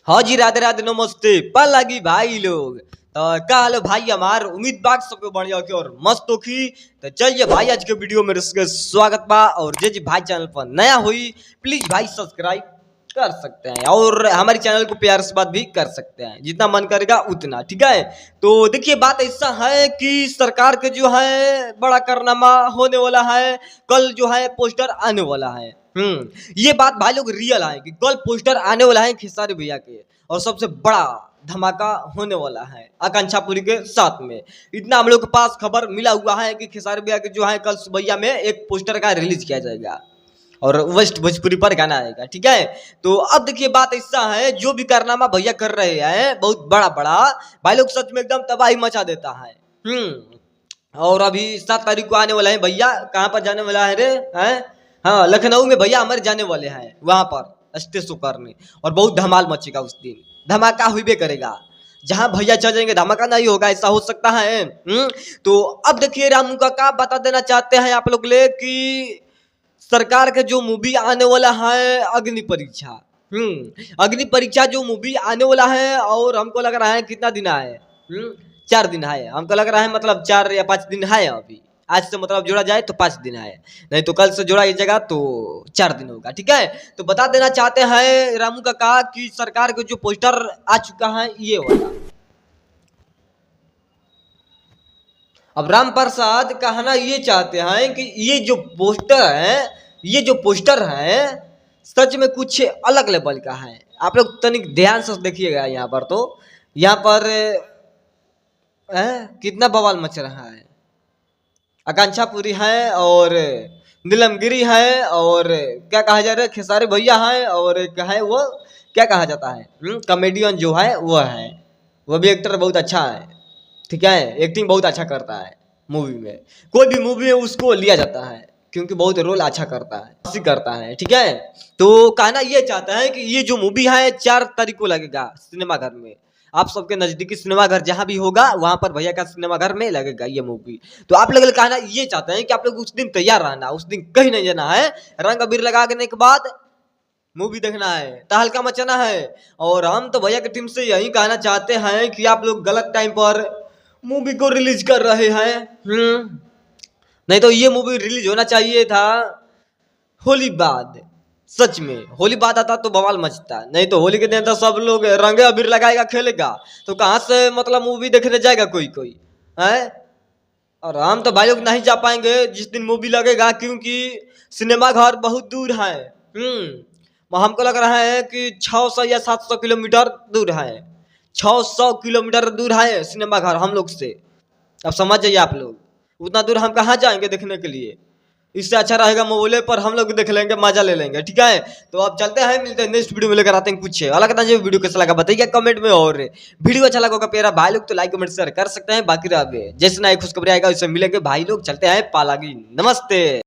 हाँ जी, राधे राधे नमस्ते पल लगी भाई लोग। तो का हाल है भाई हमार, उम्मीद बात सबके बढ़िया की और मस्त होखी। तो चलिए भाई आज के वीडियो में स्वागत बा। और जे जी भाई चैनल पर नया हुई प्लीज भाई सब्सक्राइब कर सकते हैं और हमारे चैनल को प्यार से बात भी कर सकते हैं, जितना मन करेगा उतना, ठीक है। तो देखिए बात ऐसा है कि सरकार के जो है बड़ा कारनामा होने वाला है, कल जो है पोस्टर आने वाला है। ये बात भाई लोग रियल है कि कल पोस्टर आने वाला है खेसारी भैया के, और सबसे बड़ा धमाका होने वाला है आकांक्षापुरी के साथ में। इतना हम लोग के पास खबर मिला हुआ है कि खेसारी भैया के जो है कल सुबह में एक पोस्टर का रिलीज किया जाएगा और वेस्ट भोजपुरी पर गाना आएगा, ठीक है। तो अब देखिए बात ऐसा है, जो भी कारनामा भैया कर रहे हैं बहुत बड़ा बड़ा, भाई लोग सच में एकदम तबाही मचा देता है। और अभी 7 तारीख को आने वाला है भैया, कहाँ पर जाने वाला है रे हैं? हाँ, लखनऊ में भैया हमारे जाने वाले हैं, वहां पर स्टेज शो करने, और बहुत धमाल मचेगा उस दिन, धमाका हुई करेगा। जहां भैया चल जाएंगे धमाका नहीं होगा, ऐसा हो सकता है। तो अब देखिए रामू का बता देना चाहते हैं आप लोग ले कि सरकार के जो मूवी आने वाला है अग्नि परीक्षा, अग्नि परीक्षा जो मूवी आने वाला है, और हमको लग रहा है कितना दिन है, 4 दिन है हमको लग रहा है, मतलब 4 या 5 दिन है अभी। आज से मतलब जोड़ा जाए तो 5 दिन है, नहीं तो कल से जोड़ा जाएगा तो 4 दिन होगा, ठीक है। तो बता देना चाहते हैं रामू काका कि सरकार के जो पोस्टर आ चुका है ये वाला। अब राम प्रसाद कहना ये चाहते हैं कि ये जो पोस्टर है सच में कुछ अलग लेवल का है। आप लोग तनिक ध्यान से देखिएगा, यहाँ पर तो यहाँ पर कितना बवाल मच रहा है। आकांक्षापुरी है और नीलमगिरी है, और क्या कहा जा रहा है, खेसारी भैया है, और एक है वो क्या कहा जाता है कॉमेडियन जो है वो है, वो भी एक्टर बहुत अच्छा है, ठीक है। एक्टिंग बहुत अच्छा करता है मूवी में, कोई भी मूवी में उसको लिया जाता है क्योंकि बहुत रोल अच्छा करता है, ठीक है। तो कहना ये चाहता है कि ये जो मूवी है 4 तारीख को लगेगा सिनेमाघर में। आप सबके नजदीकी सिनेमाघर जहां भी होगा वहां पर भैया का सिनेमाघर में लगेगा ये मूवी। तो आप लोग कहना ये चाहते हैं कि आप लोग उस दिन तैयार रहना, उस दिन कहीं नहीं जाना है, रंग अबीर लगाने के बाद मूवी देखना है, तहलका मचाना है। और हम तो भैया की टीम से यही कहना चाहते हैं कि आप लोग गलत टाइम पर मूवी को रिलीज कर रहे हैं। नहीं तो ये मूवी रिलीज होना चाहिए था होली बाद। सच में होली बाद आता तो बवाल मचता, नहीं तो होली के दिन तो सब लोग रंगे अबीर लगाएगा खेलेगा, तो कहाँ से मतलब मूवी देखने जाएगा कोई है। और हम तो भाई लोग नहीं जा पाएंगे जिस दिन मूवी लगेगा, क्योंकि सिनेमा घर बहुत दूर है। हमको लग रहा है कि 600 या 700 किलोमीटर दूर है, 600 किलोमीटर दूर है सिनेमा घर हम लोग से। अब समझ जाइए आप लोग, उतना दूर हम कहाँ जाएंगे देखने के लिए। इससे अच्छा रहेगा मोबाइल पर हम लोग देख लेंगे, मजा ले लेंगे, ठीक है। तो अब चलते हैं, मिलते हैं नेक्स्ट वीडियो में, लेकर आते हैं कुछ अलग। जो वीडियो कैसा लगा बताइए कमेंट में, और वीडियो अच्छा लगा प्यारा भाई लोग तो लाइक कमेंट शेयर कर सकते हैं। बाकी जैसे नए खुशखबरी आएगा उससे मिलेंगे भाई लोग। चलते हैं पालागी, नमस्ते।